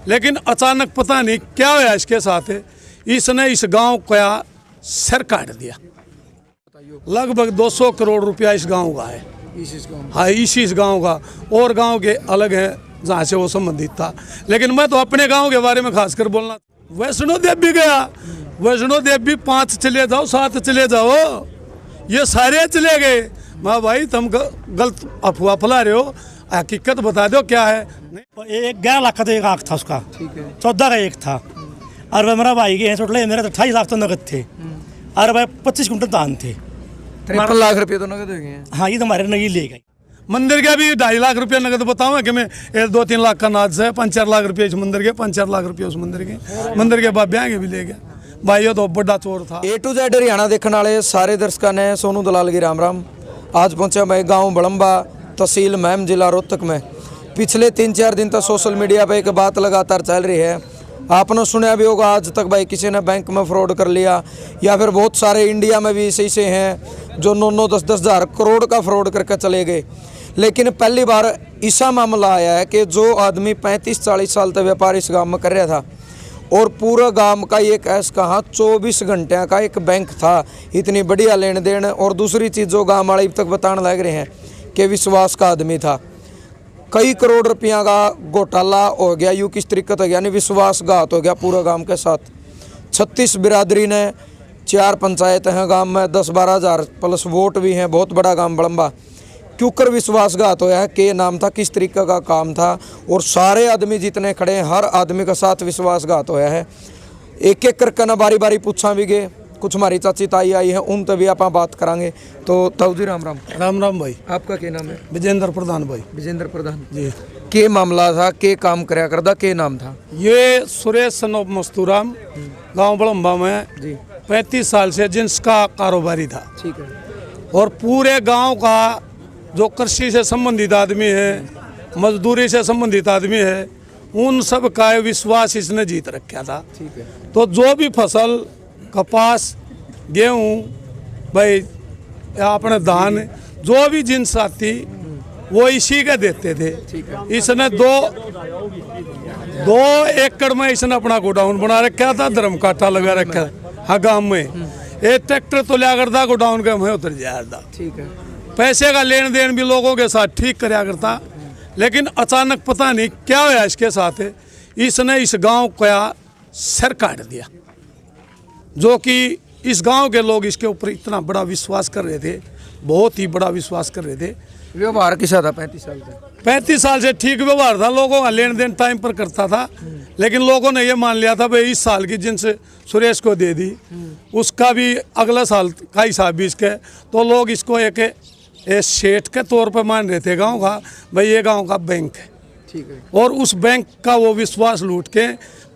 लेकिन अचानक पता नहीं क्या हुआ इसके साथ, इसने इस गांव का सिर काट दिया। लगभग 200 करोड़ रुपया इस गांव का है। हाँ, इसी इस गांव का, और गांव के अलग हैं जहाँ से वो संबंधित था। लेकिन मैं तो अपने गांव के बारे में खासकर बोलना। वैष्णो देव भी गया, वैष्णो देव भी 5 चले जाओ 7 चले जाओ, ये सारे चले गए। मैं भाई तुम गलत अफवाह फैला रहे हो, हकीकत बता दो क्या है। 11 लाख का तो एक आंख था उसका, 14 का एक था। और वह मेरा भाई के हैं टोटल, मेरे तो 28 लाख तो नगद थे, और वह 25 कुंटल धान थे। 53 लाख रुपये तो नगद हो गए हैं। हाँ, ये तो हमारे नगी ले गए। मंदिर के भी 2.5 लाख रुपया नगद बताऊँ कि मैं 2-3 लाख का नाज है, 5-4 लाख रुपये इस मंदिर के, 5-4 लाख रुपये उस मंदिर के बाब्या के भी ले गया। भाई ये तो बड़ा चोर था। A to Z हरियाणा देखने वाले सारे दर्शकों ने सोनू दलाल की राम राम। आज पहुंचा मैं गांव बड़म्बा, तहसील महम, जिला रोहतक में। पिछले 3-4 दिन तक सोशल मीडिया पे एक बात लगातार चल रही है, आपने सुना भी होगा। आज तक भाई किसी ने बैंक में फ्रॉड कर लिया, या फिर बहुत सारे इंडिया में भी ऐसे हैं जो 9-9, 10-10 हज़ार करोड़ का फ्रॉड करके चले गए। लेकिन पहली बार ऐसा मामला आया है कि जो आदमी 35-40 साल तक व्यापार इस गांव में कर रहा था, और पूरा गांव का एक ऐसा कहा 24 घंटे का एक बैंक था। इतनी बढ़िया लेन देन। और दूसरी चीज़ जो गांव वाले अब तक बताने लग रहे हैं कि विश्वास का आदमी था। कई करोड़ रुपया का घोटाला हो गया, यूँ किस तरीके तक, यानी विश्वासघात हो गया पूरा गांव के साथ। 36 बिरादरी ने, 4 पंचायत हैं गांव में, 10-12 हज़ार प्लस वोट भी हैं। बहुत बड़ा गांव बड़म्बा। क्यों कर विश्वासघात होया है, के नाम था, किस तरीके का काम था, और सारे आदमी जितने खड़े हैं हर आदमी के साथ विश्वासघात होया है। एक एक करके ना बारी बारी पूछा भी गए। कुछ हमारी चाची ताई आई है, उन तभी आप बात करांगे। तो ताऊ जी राम राम। राम राम भाई। आपका क्या नाम है? विजेंद्र प्रधान भाई। विजेंद्र प्रधान जी। के मामला था, के काम कराया करदा, के नाम था? ये सुरेश सनोप मस्तूराम, गांव बड़म्बा में जी 35 साल से जिन्स का कारोबारी था। ठीक है। और पूरे गांव का जो कृषि से संबंधित आदमी है, मजदूरी से संबंधित आदमी है, उन सब का विश्वास इसने जीत रखा था। ठीक है। तो जो भी फसल, कपास, गेहूँ, भाई अपने धान, जो भी जिन्स आती वो इसी के देते थे। इसने 2 एकड़ में इसने अपना गोडाउन बना रखा था, धर्म काटा लगा रखा हाँ गाँव में। एक ट्रैक्टर तो लिया करता गोडाउन के में उतर जाता। ठीक है। पैसे का लेन देन भी लोगों के साथ ठीक कराया करता। लेकिन अचानक पता नहीं क्या हुआ इसके साथ, इसने इस गांव का सिर काट दिया। जो कि इस गांव के लोग इसके ऊपर इतना बड़ा विश्वास कर रहे थे, बहुत ही बड़ा विश्वास कर रहे थे। व्यवहार कैसा था 35 साल से? 35 साल से ठीक व्यवहार था, लोगों का लेन देन टाइम पर करता था। लेकिन लोगों ने ये मान लिया था भाई इस साल की जिनसे सुरेश को दे दी, उसका भी अगला साल का हिसाब भी इसके। तो लोग इसको एक सेठ के तौर पर मान रहे थे गांव का, भाई ये गांव का बैंक है। ठीक है। और उस बैंक का वो विश्वास लूट के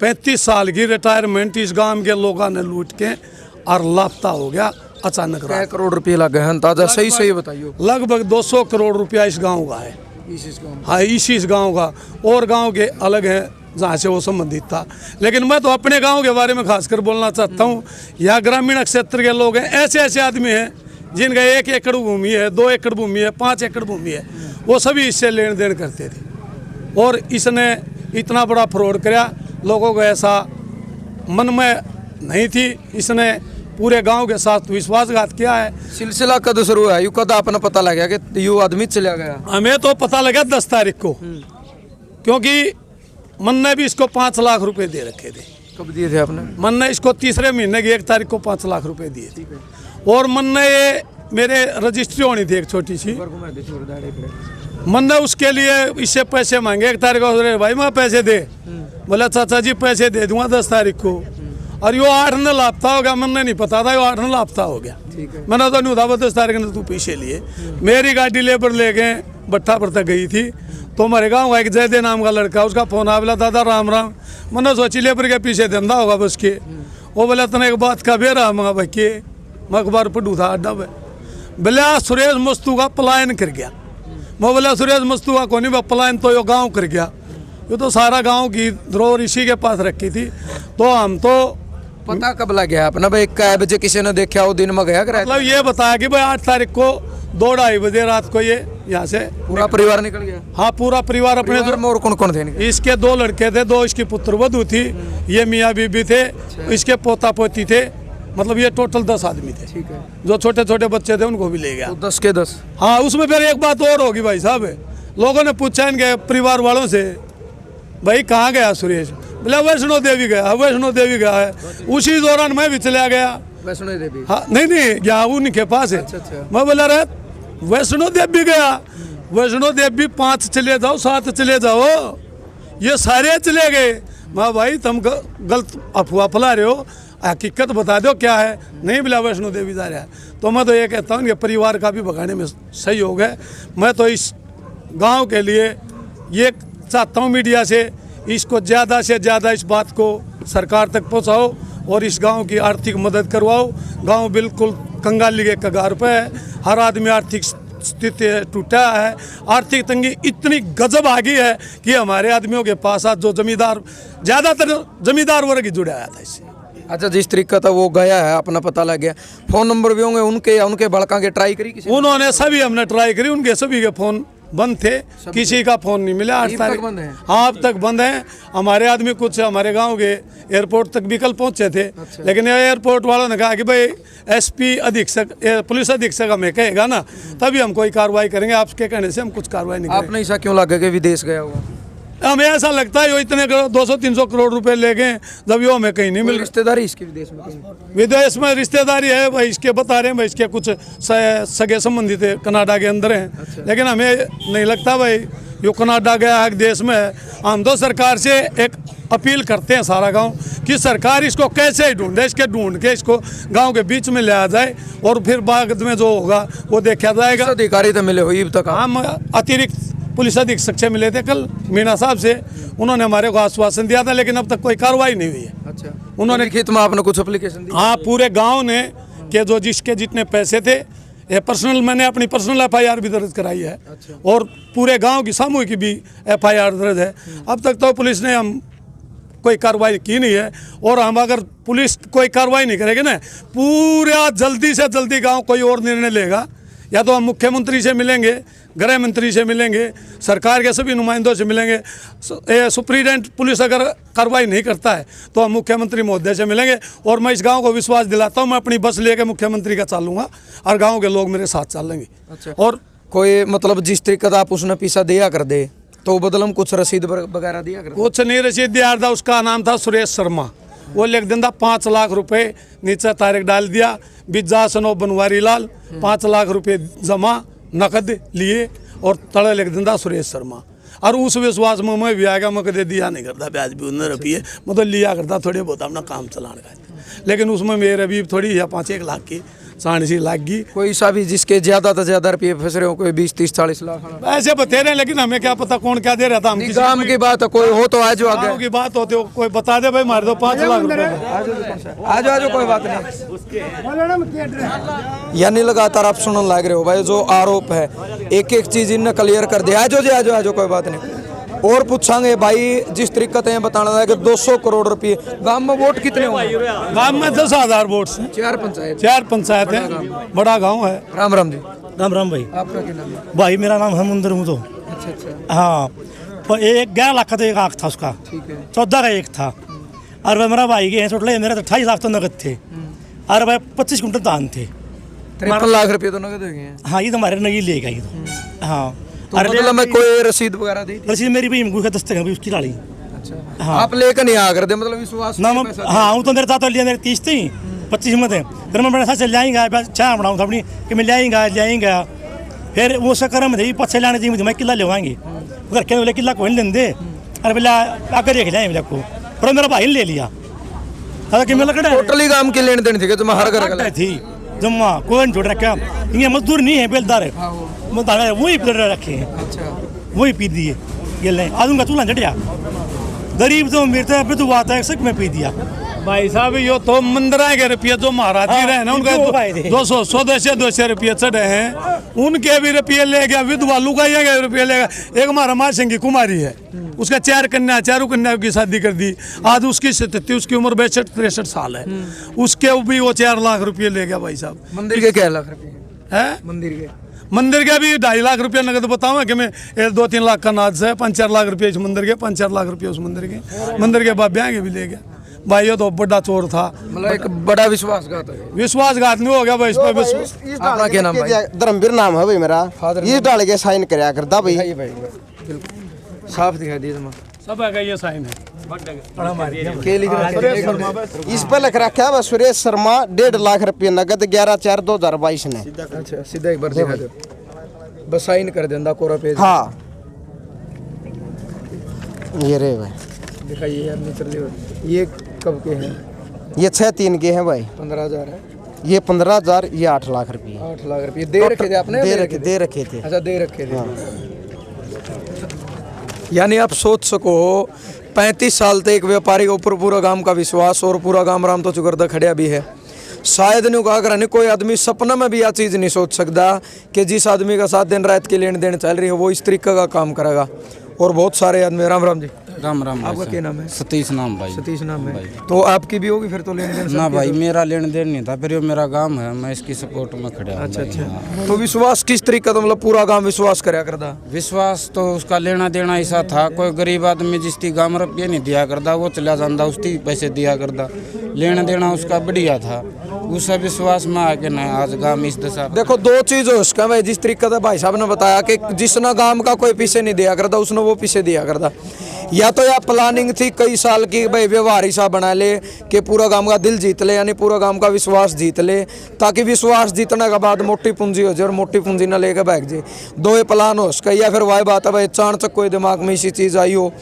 35 साल की रिटायरमेंट इस गांव के लोगों ने लूट के और लापता हो गया अचानक। क्या करोड़ रुपये लगे हैं अंदाजा? सही बताइए। लगभग 200 करोड़ रुपया इस गांव का है। हाँ, इसी इस गांव का, और गांव के अलग हैं जहाँ से वो संबंधित था। लेकिन मैं तो अपने गांव के बारे में खासकर बोलना चाहता हूँ। यहाँ ग्रामीण क्षेत्र के लोग हैं, ऐसे ऐसे आदमी हैं जिनका 1 एकड़ भूमि है, 2 एकड़ भूमि है, 5 एकड़ भूमि है, वो सभी इससे लेन देन करते थे। और इसने इतना बड़ा फ्रॉड कराया, लोगों को ऐसा मन में नहीं थी। इसने पूरे गांव के साथ विश्वासघात किया है। सिलसिला कद शुरू हुआ? यू कद अपना पता लगा कि यू आदमी चला गया? हमें तो पता लगा 10 तारीख को, क्योंकि मन ने भी इसको 5 लाख रुपए दे रखे थे। कब दिए थे आपने? मन ने इसको तीसरे महीने की 1 तारीख को 5 लाख रुपए दिए थे। और मन ने ये मेरे रजिस्ट्री होनी थी एक छोटी सी, मन ने उसके लिए इससे पैसे मांगे 1 तारीख को। भाई मैं पैसे दे, बोला चाचा जी पैसे दे दूंगा 10 तारीख को। और यो 8 ने लापता हो गया, मन ने नहीं पता था यो 8 ने लापता हो गया। मैंने तो नहीं था 10 तारीख ने तू पैसे लिए। मेरी गाड़ी लेबर ले गए, भट्टा पर तक गई थी। तो हमारे गाँव का एक जयदे नाम का लड़का, उसका फोन आ बोला दादा राम राम। मैंने सोची लेबर के पीछे धंधा होगा बस के। वो बोला तने एक बात का बेरा मंगा भाई के, मैं अखबार पढ़ू था अड्डा पे, बोला सुरेश मस्तू का पलायन कर गया। मैं बोला सुरेश मस्तू का कौन नहीं, पलायन तो यो गाँव कर गया। ये तो सारा गाँव की धरोहर इसी के पास रखी थी। तो हम तो पता कब लग गया अपना भाई? कै बजे किसी ने देखा वो दिन में गया? मतलब ये बताया कि भाई 8 तारीख को 2-2:30 बजे रात को ये यहाँ से पूरा परिवार निकल गया? हाँ पूरा परिवार अपने परिवार में और कौन कौन थे इनके? इसके 2 लड़के थे, 2 इसकी पुत्रवधू थी, ये मियाँ बीबी थे, इसके पोता पोती थे, मतलब ये टोटल 10 आदमी थे। ठीक है। जो छोटे छोटे बच्चे थे उनको भी ले गया। तो 10 के 10। हाँ उसमें फिर एक बात और होगी भाई साहब, लोगों ने पूछा इनके परिवार वालों से, भाई कहाँ गया सुरेश? बोला वैष्णो देवी गया, वैष्णो देवी गया है। उसी दौरान मैं भी चला गया। वैष्णो देवी? हाँ नहीं गया उनके पास है। अच्छा। मैं बोला रे वैष्णो देवी गया, वैष्णो देवी 5 चले जाओ 7 चले जाओ, ये सारे चले गए। मैं भाई तुम गलत अफवाह फैला रहे हो, हकीकत बता दो क्या है। नहीं बोला वैष्णो देवी जा रहा है। तो मैं तो ये कहता हूँ कि परिवार का भी भगाने में सही हो गए। मैं तो इस गांव के लिए ये चाहता हूँ मीडिया से इसको ज़्यादा से ज़्यादा इस बात को सरकार तक पहुँचाओ और इस गांव की आर्थिक मदद करवाओ। गांव बिल्कुल कंगाली के कगार पे है, हर आदमी आर्थिक स्थिति टूटा है, आर्थिक तंगी इतनी गजब आ गई है कि हमारे आदमियों के पास आज जो जमींदार, ज़्यादातर जमींदार वर्ग ही जुड़ा आया था इससे। अच्छा, जिस तरीका था वो गया है, अपना पता लग गया। फोन नंबर भी होंगे उनके या उनके बड़का के ट्राई करी किसी? उन्होंने सभी हमने ट्राई करी, उनके सभी के फोन बंद थे, किसी का फोन नहीं मिला। 8 तारीख बंद है? हाँ अब तक बंद है। हमारे आदमी कुछ हमारे गांव के एयरपोर्ट तक भी कल पहुंचे थे। अच्छा। लेकिन एयरपोर्ट वालों ने कहा कि भाई एसपी अधीक्षक पुलिस अधीक्षक हमें कहेगा ना तभी हम कोई कार्रवाई करेंगे, आपके कहने से हम कुछ कार्रवाई नहीं करेंगे। आपने ऐसा क्यों लगा कि विदेश गया हुआ? हमें ऐसा लगता है यो इतने 200-300 करोड़ रुपए ले गए, जब यो हमें कहीं नहीं मिल। रिश्तेदारी इसकी विदेश में कहीं? विदेश में रिश्तेदारी है भाई, इसके बता रहे हैं भाई, इसके कुछ सगे संबंधी थे कनाडा के अंदर हैं। अच्छा। लेकिन हमें नहीं लगता भाई यो कनाडा गया है, देश में है। हम तो सरकार से एक अपील करते हैं सारा गांव कि सरकार इसको कैसे ही ढूंढे, इसके ढूंढ के इसको गांव के बीच में ले आ जाए और फिर बाद में जो होगा वो देखा जाएगा। अधिकारी तो मिले हुई अब तक? हम अतिरिक्त पुलिस अधीक्षक से मिले थे कल मीणा साहब से, उन्होंने हमारे को आश्वासन दिया था लेकिन अब तक कोई कार्रवाई नहीं हुई है। अच्छा। उन्होंने लिखित में आपने कुछ एप्लीकेशन दी? हाँ पूरे गांव ने के जो जिसके जितने पैसे थे, ये पर्सनल मैंने अपनी पर्सनल एफआईआर भी दर्ज कराई है। अच्छा। और पूरे गांव की सामूहिक भी एफआईआर दर्ज है। अब तक तो पुलिस ने हम कोई कार्रवाई की नहीं है, और हम अगर पुलिस कोई कार्रवाई नहीं करेगी ना, पूरा जल्दी से जल्दी गांव कोई और निर्णय लेगा। या तो हम मुख्यमंत्री से मिलेंगे, गृह मंत्री से मिलेंगे, सरकार के सभी नुमाइंदों से मिलेंगे। सुप्रीडेंट पुलिस अगर कार्रवाई नहीं करता है तो हम मुख्यमंत्री महोदय से मिलेंगे। और मैं इस गांव को विश्वास दिलाता हूं, मैं अपनी बस लेकर मुख्यमंत्री का चलूँगा और गांव के लोग मेरे साथ चलेंगे। अच्छा। और कोई मतलब जिस तरीके का आप उसने पैसा दिया कर दे तो बदलम कुछ रसीद वगैरह दिया कर? कुछ नहीं रसीद दिया था। उसका नाम था सुरेश शर्मा, वो लिख देता 5 लाख रुपए, नीचे तारीख डाल दिया बिज्जा सनो बनवारी लाल, 5 लाख रुपए जमा नकद लिए और तड़े लिख देता सुरेश शर्मा। और उस विश्वास में मैं भी आएगा, मैं कदे दिया नहीं करता, ब्याज भी उन्हें रुपये मैं तो लिया करता थोड़े बहुत अपना काम चलाने का। लेकिन उसमें मेरे भी थोड़ी या 5-1 लाख की साढ़े सी लाख की। कोई सा भी जिसके ज्यादा से ज्यादा रुपये फंस रहे हो, कोई 20-30-40 लाख ऐसे बता रहे हैं, लेकिन हमें क्या पता कौन क्या दे रहा था। हम किसी काम की बात है, कोई हो तो आज आगे की बात होती हो, कोई बता दे भाई मार दो 5 लाख रुपए। आज आज कोई बात नहीं। यानी लगातार आप सुनने लग रहे हो भाई, जो आरोप है एक एक चीज इनने क्लियर कर दिया। आजो जी आजो कोई बात नहीं। और पूछांगे भाई, जिस तरीके से बताना है कि 200 करोड़ रुपए, गांव में वोट कितने होंगे? गांव में 10,000 वोट हैं। 4 पंचायत है, बड़ा गांव है। राम राम जी। राम राम भाई। आपका क्या नाम है? भाई मेरा नाम हेमंदर हूँ। तो अच्छा। हाँ, पर 11 लाख का तो एक आँख था उसका। ठीक है। 14 का एक था। और वह मेरा भाई के टोटल मेरे तो 28 लाख तो नगद थे। और भाई 25 कुंटल धान थे। 53 लाख रुपए तो नगद हो गए हैं। हाँ, ये तो हमारे नगी ले गई। तो हाँ, तो मतलब मैं कोई रसीद वगैरह दी थी? रसीद मेरी भाई मुझे दस्तक है उसकी डाली। अच्छा। हाँ। आप लेकर नहीं आ कर दे, मतलब विश्वास ना हाँ, वो तो मेरे साथ लिया, मेरे 30 थी, 25 में थे। फिर मैं मेरे साथ चल जाएंगे, चाय बनाऊँ था अपनी कि मैं लाएंगा। फिर वो चक्कर में पछे लाने चाहिए, मैं किला ले आएंगे उधर क्या बोले किला कोई नहीं दे। अरे बोला आकर देख लिया मेरे को, पर मेरा भाई ने ले लिया। टोटली काम की लेन देन थी कि हर घर थी जम्मा, कोई नहीं छोड़ रखा। ये मजदूर नहीं है, बेलदार है, वही प्लेट रखे हैं। अच्छा। वही पी दिए, ये ले आदूंगा चूल्हा चढ़िया। गरीब तो मेरे विधु आता है, सब में पी दिया। भाई साहब यो तो मंदिरा के रुपये जो महाराज जी रहे ना, उनका 200 रुपये चढ़े हैं, उनके भी रुपये ले गया। विधवा लुगाइया के रुपये ले गया। एक हमारा माँ सिंह कुमारी है, उसका 4 कन्या, 4 कन्या की शादी कर दी। आज उसकी स्थिति, उसकी उम्र 62-63 साल है, उसके भी वो 4 लाख रुपये ले गया भाई साहब। मंदिर के क्या लाख रुपये है? मंदिर के भी 2.5 लाख रुपया नगद बताऊँ कि मैं 2-3 लाख का नाज है, 5-4 लाख रुपये इस मंदिर के, 5-4 लाख रुपये उस मंदिर के बाद ब्याह के भी ले गया भाई। ये तो बड़ा चोर था, मतलब एक बड़ा विश्वासघात है। विश्वासघात नहीं हो गया भाई इस पर विश्वास। आपका क्या नाम भाई? धर्मवीर नाम है भाई मेरा। इस डाल के साइन कराया करता भाई। बिल्कुल साफ दिखाई दिए सब है ये साइन है। के लिख रखे हैं? इस पर लिख रखा है सुरेश शर्मा 1.5 लाख रुपये नगद 11/4/2022 ने। अच्छा सीधा एक बार दिखा दो, बस साइन कर देंदा कोरा पेज। हाँ ये रे भाई, दिखाइए यार नीचे। ये कब के हैं? ये 6/3 के हैं भाई। 15,000 है। ये 15,000, ये 8 लाख रुपये। 8 लाख रुपये दे रखे थे आपने? दे रखे थे। अच्छा दे रखे थे। यानी आप सोच सको 35 साल तक एक व्यापारी के ऊपर पूरा गांव का विश्वास, और पूरा गांव राम तो चुकरदा खड़िया भी है। शायद नहीं कहा कर कोई आदमी सपना में भी यह चीज़ नहीं सोच सकता कि जिस आदमी का साथ दिन रात की लेन देन चल रही है वो इस तरीके का काम करेगा। और बहुत सारे आदमी। राम राम जी। राम राम। आपका क्या नाम है? सतीश नाम भाई। सतीश नाम है। तो आपकी भी होगी फिर तो लेन देन? ना भाई मेरा लेन देन नहीं था, फिर ये मेरा गांव है, मैं इसकी सपोर्ट में खड़ा हूं। अच्छा अच्छा। तो विश्वास किस तरीके का, मतलब पूरा गांव विश्वास कराया करता? विश्वास तो उसका लेना देना ऐसा था, कोई गरीब आदमी जिसकी गांव रुपये नहीं दिया करता वो चला जाता, उसकी पैसे दिया करता। लेना देना उसका बढ़िया था, उस विश्वास में आके ना आज गांव इस दशा। देखो दो चीज है उसका भाई, जिस तरीके से भाई साहब ने बताया कि जिसने गांव का कोई पीछे नहीं दिया करता उसने वो पीछे दिया करता। या तो यह प्लानिंग थी कई साल की भाई व्यवहार हिसाब बना ले कि पूरा गांव का दिल जीत ले, यानी पूरा गांव का विश्वास जीत ले, ताकि विश्वास जीतने के बाद मोटी पूंजी हो जाए और मोटी पूंजी ना लेके भाग जाए। दो ही प्लान हो उसका। या फिर वही बात है भाई अचानक कोई दिमाग में इसी चीज आई हो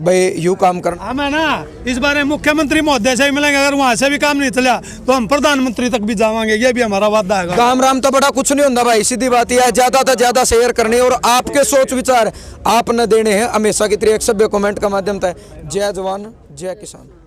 भाई यूँ काम करना। हम है ना इस बारे मुख्यमंत्री महोदय से ही मिलेंगे, अगर वहाँ से भी काम नहीं चला तो हम प्रधानमंत्री तक भी जावांगे, ये भी हमारा वादा है। काम राम तो बड़ा कुछ नहीं होता भाई, सीधी बात यह है ज्यादा से ज्यादा शेयर करनी और आपके सोच विचार आपने देने हैं हमेशा की तरह एक सभ्य कमेंट का माध्यम था। जय जवान जय किसान।